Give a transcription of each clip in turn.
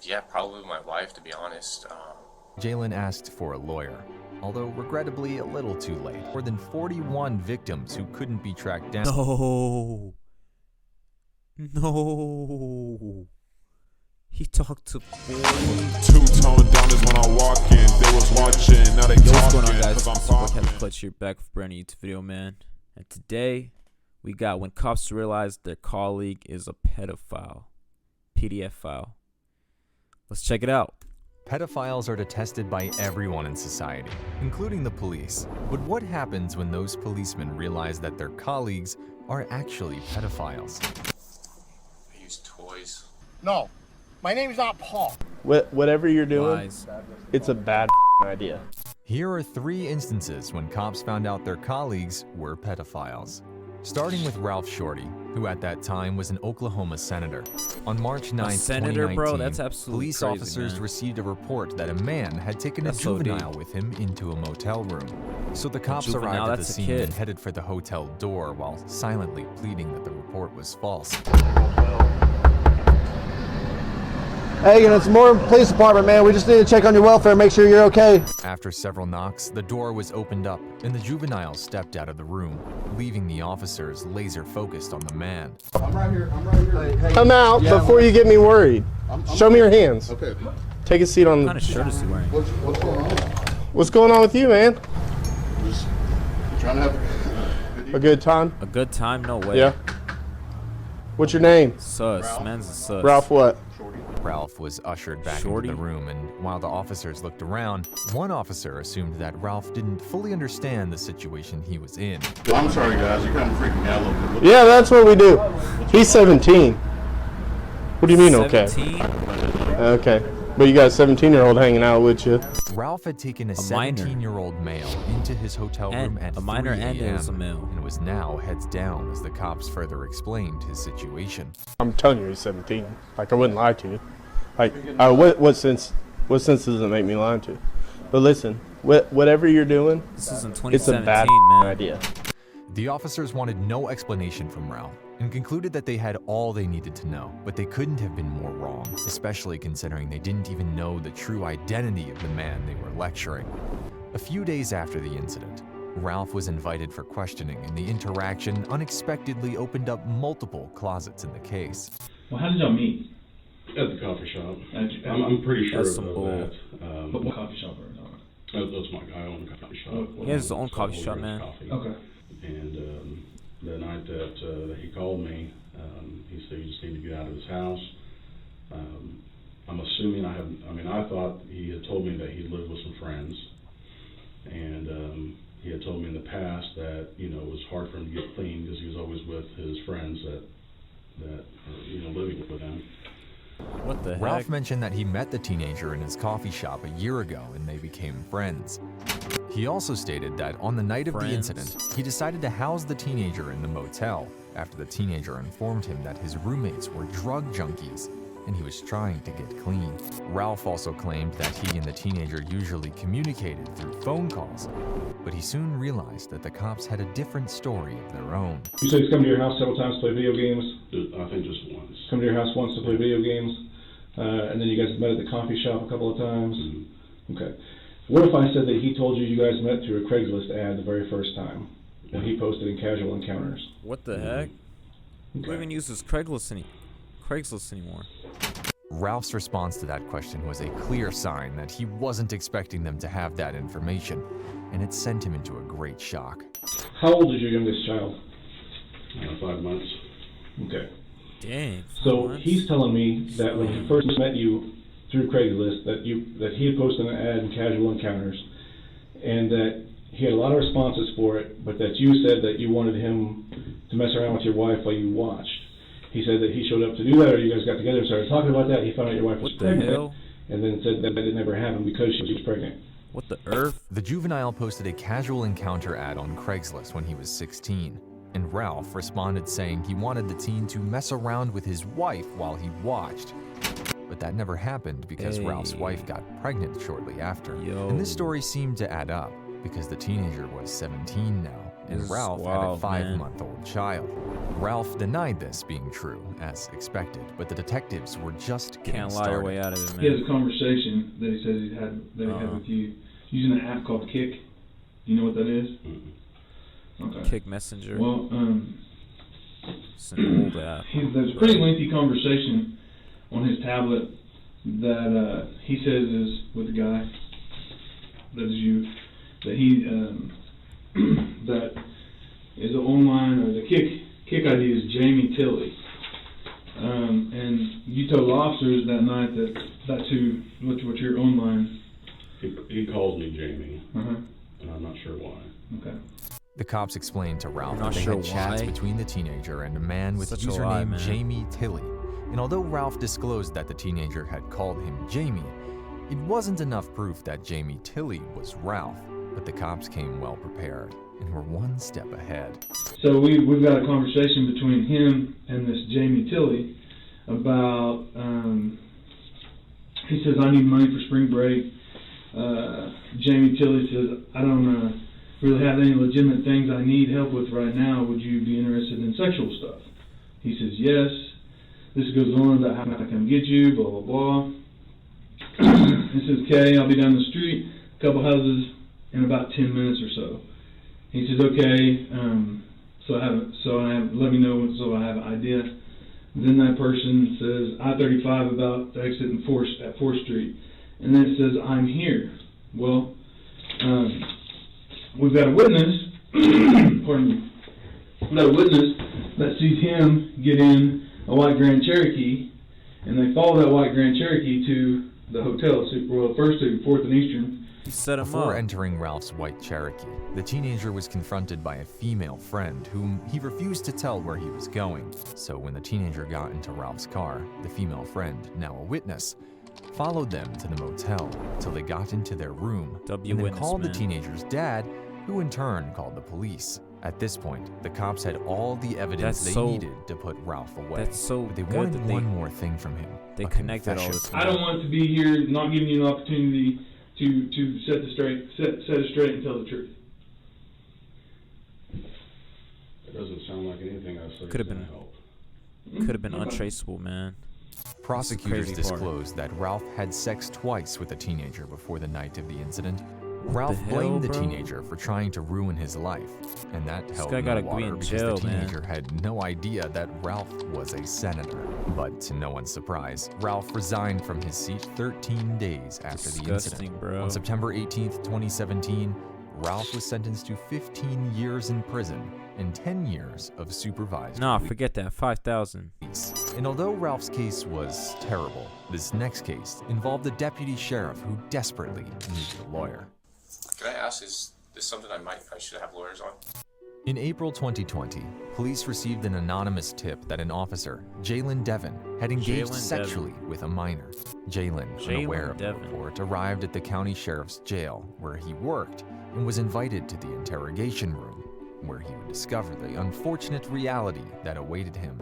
Yeah, probably my wife, to be honest. Jaylen asked for a lawyer, although regrettably a little too late. More than 41 victims who couldn't be tracked down. No. He talked to 40. Two-tone down is when I walk in. They was watching, now they Yo, what's talking. going on, guys? Cause I'm It's your boy talking. Kevin Clutch here, back for a brand new YouTube video, man. And today, we got when cops realize their colleague is a pedophile. PDF file. Let's check it out. Pedophiles are detested by everyone in society, including the police. But what happens when those policemen realize that their colleagues are actually pedophiles? I use toys. No, my name's not Paul. Whatever you're doing, Lies. it's a bad idea. Here are 3 instances when cops found out their colleagues were pedophiles. Starting with Ralph Shorty, who at that time was an Oklahoma senator. On March 9, senator, 2019, bro? That's absolutely police crazy, officers man. received a report that a man had taken That's a so juvenile deep. with him into a motel room. So the cops juvenile, arrived at the that's a scene kid. and headed for the hotel door while silently pleading that the report was false. Hey, it's more police department, man. We just need to check on your welfare, make sure you're okay. After several knocks, the door was opened up and the juvenile stepped out of the room, leaving the officers laser focused on the man. I'm right here. Come out before you get me worried. Show me your hands. Okay. Take a seat on. What kind of shirt is he wearing? What's going on? What's going on with you, man? Just trying to have A good time? A good time? No way. Yeah. What's your name? Sus. Man's a sus. Ralph what? Ralph was ushered back Shorty? into the room, and while the officers looked around, one officer assumed that Ralph didn't fully understand the situation he was in. Well, I'm sorry, guys. You're kind of freaking me out a little bit. Yeah, that's what we do. He's 17. What do you mean, okay? 17? Okay. But you got a 17-year-old hanging out with you. Ralph had taken a minor. 17-year-old male into his hotel room at a minor 3 and it was a a.m. male. and was now heads down as the cops further explained his situation. I'm telling you, he's 17. Like, I wouldn't lie to you. Like, what sense does it make me lie to? But listen, whatever you're doing, This is in it's a 2017, bad man. idea. The officers wanted no explanation from Ralph and concluded that they had all they needed to know, but they couldn't have been more wrong, especially considering they didn't even know the true identity of the man they were lecturing. A few days after the incident, Ralph was invited for questioning, and the interaction unexpectedly opened up multiple closets in the case. Well, how did y'all meet? At the coffee shop. At- I'm pretty sure That's of some bull. that. What coffee shop are you That's my guy owned the coffee shop. He has his own It's coffee called shop, Old man. Red Coffee. Okay. And the night that he called me, he said, "You just need to get out of his house." I'm assuming I thought he had told me that he lived with some friends, and he had told me in the past that it was hard for him to get clean because he was always with his friends that living with him. What the Ralph heck? mentioned that he met the teenager in his coffee shop a year ago and they became friends. He also stated that on the night of the Friends. incident, he decided to house the teenager in the motel after the teenager informed him that his roommates were drug junkies and he was trying to get clean. Ralph also claimed that he and the teenager usually communicated through phone calls, but he soon realized that the cops had a different story of their own. You said he's come to your house several times to play video games. I think just once. Come to your house once to play video games, and then you guys met at the coffee shop a couple of times. Okay. What if I said that he told you guys met through a Craigslist ad the very first time when he posted in Casual Encounters? What the heck? Who even uses Craigslist anymore? Ralph's response to that question was a clear sign that he wasn't expecting them to have that information, and it sent him into a great shock. How old is your youngest child? 5 months. Okay. Dang. So what? he's telling me that when he first met you through Craigslist, that he had posted an ad in Casual Encounters, and that he had a lot of responses for it, but that you said that you wanted him to mess around with your wife while you watched. He said that he showed up to do that, or you guys got together and started talking about that. He found out your wife was What the pregnant, hell? and then said that it never happened because she was pregnant. What the earth? The juvenile posted a casual encounter ad on Craigslist when he was 16, and Ralph responded saying he wanted the teen to mess around with his wife while he watched. But that never happened because Ralph's wife got pregnant shortly after. Yo. And this story seemed to add up because the teenager was 17 now, and This is Ralph had a wild, man. 5-month-old child. Ralph denied this being true, as expected, but the detectives were just getting Can't lie started. your way out of it, He has man. a conversation that he says he had with you using an app called Kick. Do you know what that is? Okay. Kick Messenger. Well, It's an old app. there's a pretty lengthy conversation on his tablet that he says is with the guy that is you, that he that is online, or the Kick ID is Jamie Tilley. And you told officers that night that that's what you're online. He calls me Jamie, Uh-huh. and I'm not sure why. Okay. The cops explained to Ralph Not that they sure had chats why. between the teenager and a man with Such a lie, username man. Jamie Tilley. And although Ralph disclosed that the teenager had called him Jamie, it wasn't enough proof that Jamie Tilley was Ralph. But the cops came well prepared and were one step ahead. So we've got a conversation between him and this Jamie Tilley about, he says, I need money for spring break. Jamie Tilley says, I don't really have any legitimate things I need help with right now. Would you be interested in sexual stuff? He says, yes. This goes on about how I come get you, blah, blah, blah. He says, okay, I'll be down the street, a couple houses, in about 10 minutes or so. He says, okay, let me know so I have an idea. Then that person says, I-35 about to exit at 4th Street. And then it says, I'm here. Well, we've got a witness, pardon me, we've got a witness that sees him get in a white Grand Cherokee, and they follow that white Grand Cherokee to the hotel, first to 4th and Eastern. He set him Before up. entering Ralph's white Cherokee, the teenager was confronted by a female friend whom he refused to tell where he was going. So when the teenager got into Ralph's car, the female friend, now a witness, followed them to the motel till they got into their room and then witness, called man. the teenager's dad, who in turn called the police. At this point, the cops had all the evidence That's they so- needed to put Ralph away. That's so but they good wanted that one more thing from him. they a connected all confession. this. I don't want to be here not giving you an opportunity to set it straight and tell the truth. It doesn't sound like anything I said Could've is gonna been- help. Could have been untraceable, man. Prosecutors Crazy part. disclosed that Ralph had sex twice with the teenager before the night of the incident. What Ralph the hell, blamed the bro? teenager for trying to ruin his life, and that held guy no gotta be water in because jail, the man. teenager had no idea that Ralph was a senator. But to no one's surprise, Ralph resigned from his seat 13 days after the Disgusting, incident. bro. On September 18th, 2017, Ralph was sentenced to 15 years in prison and 10 years of supervised Nah, release. forget that. 5,000. And although Ralph's case was terrible, this next case involved a deputy sheriff who desperately needed a lawyer. Can I ask, is this something I should have lawyers on? In April 2020, police received an anonymous tip that an officer, Jaylen Devon, had engaged Jaylen sexually with a minor. Jaylen, unaware of the Devon. report, arrived at the county sheriff's jail where he worked and was invited to the interrogation room, where he would discover the unfortunate reality that awaited him.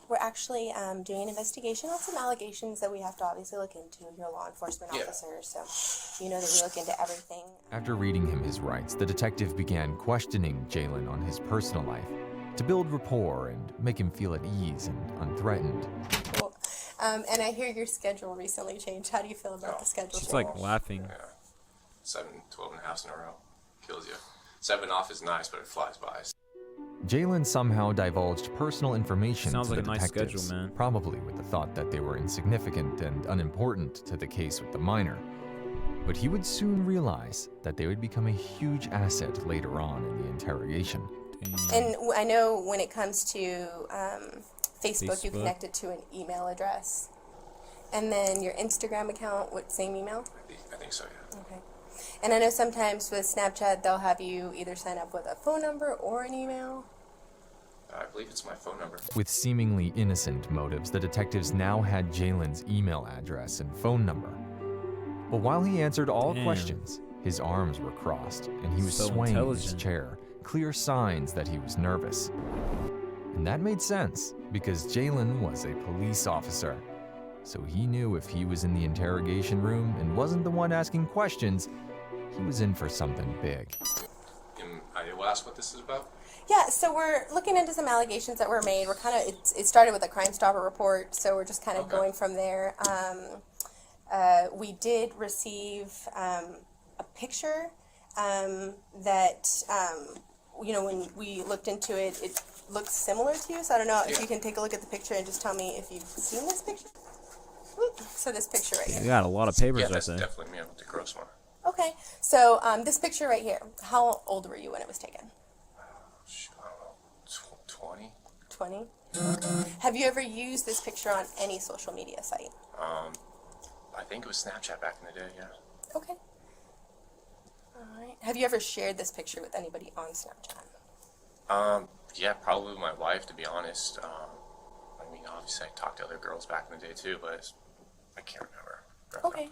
We're actually doing an investigation on some allegations that we have to obviously look into. You're a law enforcement Yeah. officer, so you know that we look into everything. After reading him his rights, the detective began questioning Jaylen on his personal life to build rapport and make him feel at ease and unthreatened. Cool. And I hear your schedule recently changed. How do you feel about the schedule She's change? like laughing. Yeah. 7, 12.5 in a row. Kills you. 7 off is nice, but it flies by. Jaylen somehow divulged personal information Sounds to like the a nice detectives, schedule, man. probably with the thought that they were insignificant and unimportant to the case with the minor. But he would soon realize that they would become a huge asset later on in the interrogation. And I know when it comes to Facebook, you Facebook. connect it to an email address. And then your Instagram account, what, same email? I think so, yeah. Okay. And I know sometimes with Snapchat, they'll have you either sign up with a phone number or an email. I believe it's my phone number. With seemingly innocent motives, the detectives now had Jaylen's email address and phone number. But while he answered all Damn. questions, his arms were crossed and he was So swaying in his intelligent. chair, clear signs that he was nervous. And that made sense because Jaylen was a police officer. So he knew if he was in the interrogation room and wasn't the one asking questions, he was in for something big. I will ask what this is about. Yeah, so we're looking into some allegations that were made. We're kind of, it started with a Crime Stopper report, so we're just kind of going from there. We did receive a picture that, when we looked into it, it looks similar to you. So I don't know if you can take a look at the picture and just tell me if you've seen this picture. So this picture right here. You got a lot of papers right that's there. definitely me with the gross one. Okay, so this picture right here, how old were you when it was taken? I don't know, 20? 20? Have you ever used this picture on any social media site? I think it was Snapchat back in the day, yeah. Okay. All right. Have you ever shared this picture with anybody on Snapchat? Yeah, probably with my wife, to be honest. I mean, obviously I talked to other girls back in the day too, but I can't remember. Okay.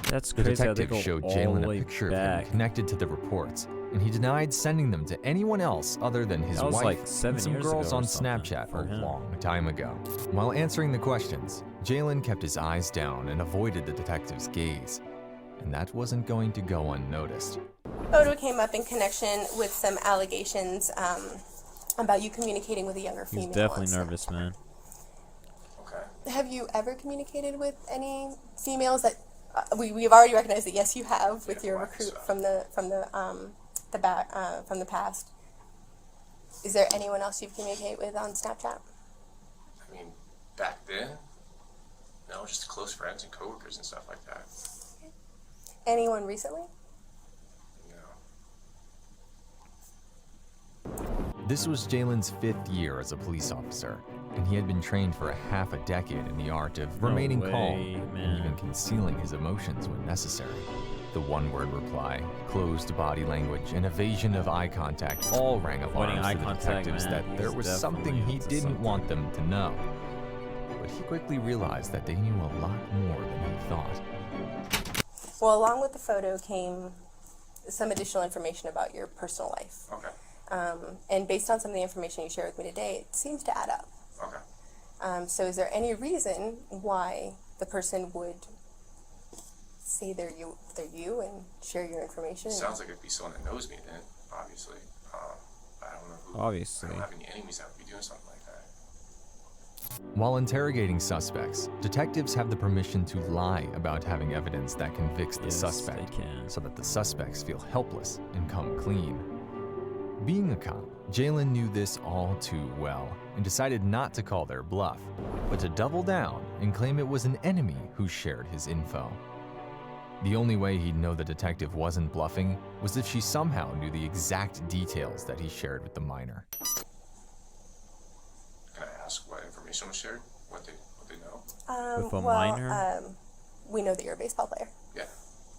That's The crazy how they detective go showed all Jaylen the a way picture of back. him connected to the reports, and he denied sending them to anyone else other than his That was wife like and 7 some years girls ago or on something Snapchat for a him. long time ago. While answering the questions, Jaylen kept his eyes down and avoided the detective's gaze, and that wasn't going to go unnoticed. Photo came up in connection with some allegations about you communicating with a younger female. He's definitely on nervous, man. Snapchat. Have you ever communicated with any females that we've already recognized that yes you have with your recruit from the past? Is there anyone else you've communicated with on Snapchat? I mean, back then, no, just close friends and coworkers and stuff like that. Anyone recently? This was Jaylen's 5th year as a police officer, and he had been trained for a half a decade in the art of remaining calm and even concealing his emotions when necessary. The one-word reply, closed body language, and evasion of eye contact all rang alarms to the detectives that there was something he didn't want them to know. But he quickly realized that they knew a lot more than he thought. Well, along with the photo came some additional information about your personal life. Okay. And based on some of the information you shared with me today, it seems to add up. Okay. So is there any reason why the person would say they're you and share your information? Sounds like it'd be someone that knows me then, obviously. I don't know who. Obviously. I don't have any enemies that would be doing something like that. While interrogating suspects, detectives have the permission to lie about having evidence that convicts the suspect, so that the suspects feel helpless and come clean. Being a cop, Jaylen knew this all too well and decided not to call their bluff, but to double down and claim it was an enemy who shared his info. The only way he'd know the detective wasn't bluffing was if she somehow knew the exact details that he shared with the minor. Can I ask what information was shared? What they know? With a minor? We know that you're a baseball player. Yeah.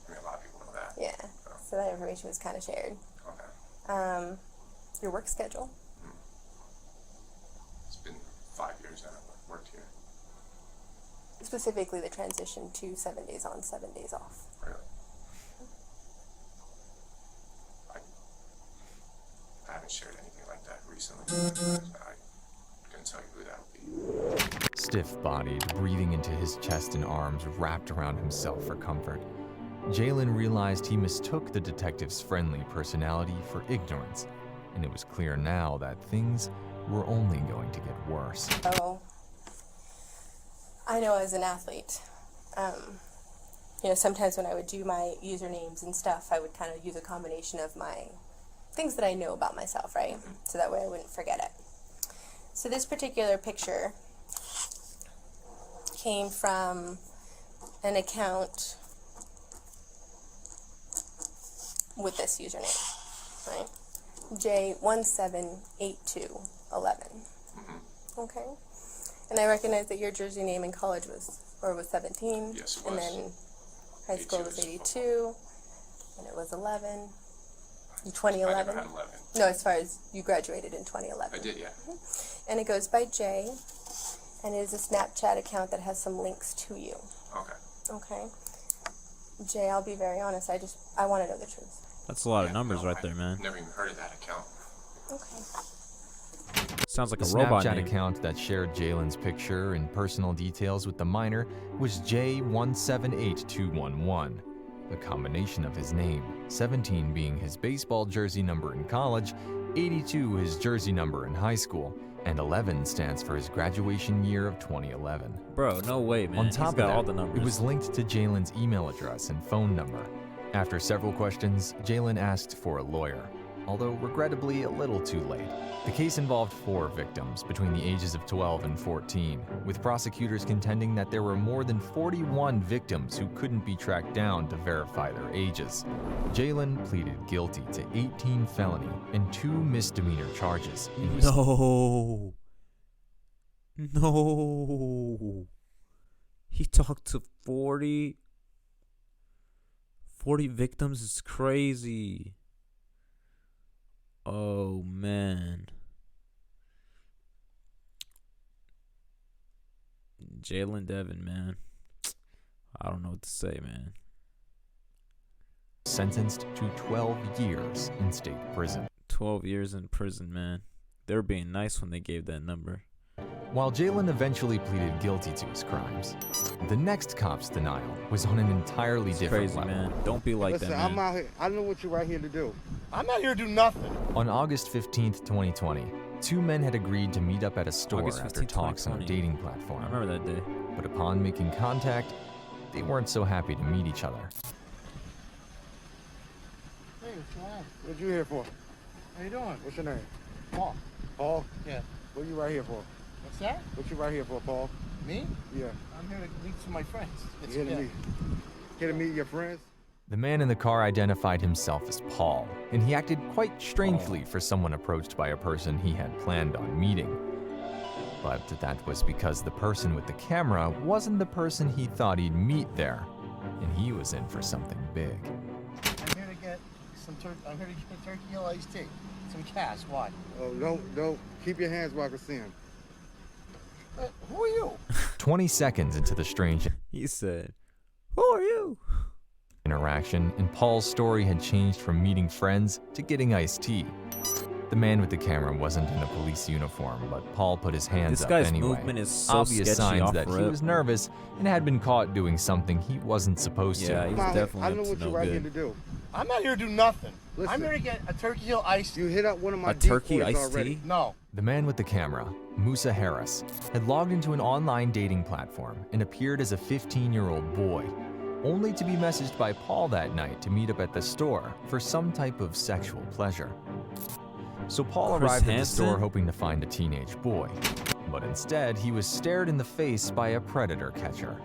I mean, a lot of people know that. Yeah. So that information was kind of shared. Okay. Your work schedule. It's been 5 years now I've worked here. Specifically the transition to 7 days on, 7 days off. Really? I haven't shared anything like that recently. I couldn't tell you who that would be. Stiff-bodied, breathing into his chest and arms wrapped around himself for comfort, Jaylen realized he mistook the detective's friendly personality for ignorance, and it was clear now that things were only going to get worse. So, I know as an athlete, sometimes when I would do my usernames and stuff, I would kind of use a combination of my things that I know about myself, right? So that way I wouldn't forget it. So this particular picture came from an account with this username, right? J178211. Okay. And I recognize that your jersey name in college was 17. Yes, it was. And then high school was 82. And it was 11. In 2011. I never had 11. No, as far as you graduated in 2011. I did, yeah. And it goes by Jay. And it is a Snapchat account that has some links to you. Okay. Okay. Jay, I'll be very honest. I want to know the truth. That's a lot of numbers right there, man. Never even heard of that account. Okay. Sounds like The a robot Snapchat name. account that shared Jaylen's picture and personal details with the minor was J178211. a combination of his name, 17 being his baseball jersey number in college, 82 his jersey number in high school, and 11 stands for his graduation year of 2011. Bro, no way, man. On top He's got of that, all the numbers. it was linked to Jaylen's email address and phone number. After several questions, Jaylen asked for a lawyer, although regrettably a little too late. The case involved 4 victims between the ages of 12 and 14, with prosecutors contending that there were more than 41 victims who couldn't be tracked down to verify their ages. Jaylen pleaded guilty to 18 felony and 2 misdemeanor charges. No. He talked to 40 victims. Is crazy. Oh, man. Jaylen Devon, man. I don't know what to say, man. Sentenced to 12 years in state prison. 12 years in prison, man. They were being nice when they gave that number. While Jaylen eventually pleaded guilty to his crimes, the next cop's denial was on an entirely different Crazy, level. man. Don't be like Listen, that, man. I'm out here. I know what you're right here to do. I'm not here to do nothing. On August 15th, 2020, 2 men had agreed to meet up at a store August after 15th, talks on a 2020. dating platform. I remember that day. But upon making contact, they weren't so happy to meet each other. Hey, what's going on? What you here for? How you doing? What's your name? Paul. Paul? Yeah. What you right here for? What's that? What you right here for, Paul? Me? Yeah. I'm here to meet some of my friends. Here to meet your friends? The man in the car identified himself as Paul, and he acted quite strangely for someone approached by a person he had planned on meeting. But that was because the person with the camera wasn't the person he thought he'd meet there, and he was in for something big. I'm here to get some turkey hill iced tea. Some cash. Why? Oh, don't. Keep your hands where I can see them. Who are you? 20 seconds into the strange He said, "Who are you?" interaction, and Paul's story had changed from meeting friends to getting iced tea. The man with the camera wasn't in a police uniform, but Paul put his hands This up guy's anyway. movement is so Obvious sketchy signs off that he rip. was nervous and had been caught doing something he wasn't supposed Yeah, to. he's I definitely know up what to you're no right here good. to do. I'm not here to do nothing. Listen. I'm here to get a turkey hill iced tea. You hit up one of my A turkey decoys iced already. tea? No. The man with the camera, Musa Harris, had logged into an online dating platform and appeared as a 15-year-old boy, only to be messaged by Paul that night to meet up at the store for some type of sexual pleasure. So Paul Chris arrived at the Hansen? store hoping to find a teenage boy, but instead he was stared in the face by a predator catcher.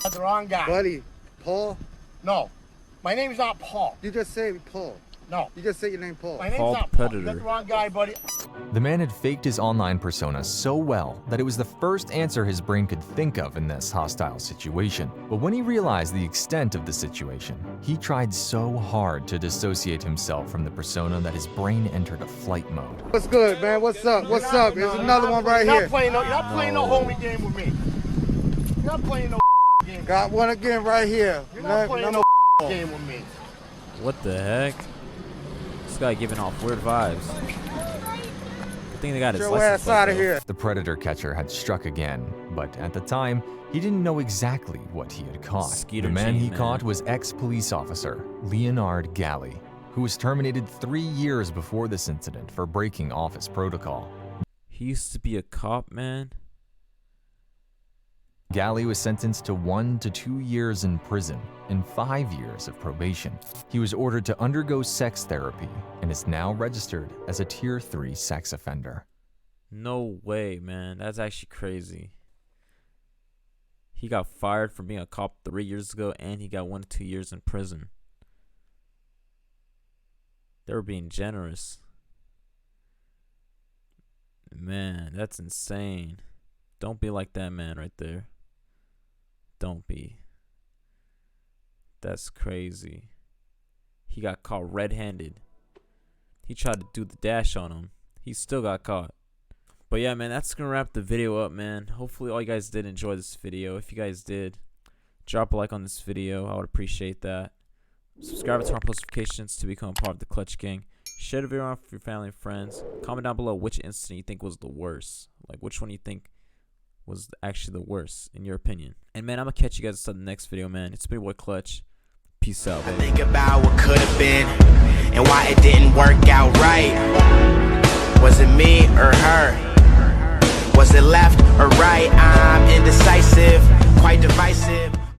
That's the wrong guy. Buddy, Paul, No. My name's not Paul. you just said Paul. No. You just said your name Paul. My name's Paul not the Paul. You Predator. got the wrong guy, buddy. The man had faked his online persona so well that it was the first answer his brain could think of in this hostile situation. But when he realized the extent of the situation, he tried so hard to dissociate himself from the persona that his brain entered a flight mode. What's good, man? What's up? What's up? There's another one right You're here. not playing no homie game with me. You're not playing no game. Got one again right here. You're not playing no game with me. What the heck? This guy giving off weird vibes. Good thing they got his Get your license ass plate, out of though. here. The predator catcher had struck again, but at the time, he didn't know exactly what he had caught. Skeeter The man chain, he man. caught was ex-police officer Leonard Galley, who was terminated 3 years before this incident for breaking office protocol. He used to be a cop, man. Galley was sentenced to 1 to 2 years in prison and 5 years of probation. He was ordered to undergo sex therapy and is now registered as a Tier 3 sex offender. No way, man. That's actually crazy. He got fired for being a cop 3 years ago, and he got 1 to 2 years in prison. They were being generous. Man, that's insane. Don't be like that man right there. Don't be. That's crazy. He got caught red-handed. He tried to do the dash on him. He still got caught. But yeah, man, that's going to wrap the video up, man. Hopefully all you guys did enjoy this video. If you guys did, drop a like on this video. I would appreciate that. Subscribe to turn on post notifications to become a part of the Clutch Gang. Share the video around with your family and friends. Comment down below which incident you think was the worst. Like, which one you think was actually the worst, in your opinion. And, man, I'm going to catch you guys in the next video, man. It's been your boy Clutch. Peace out, baby. Think about what could have been and why it didn't work out right. Was it me or her? Was it left or right? I'm indecisive, quite divisive.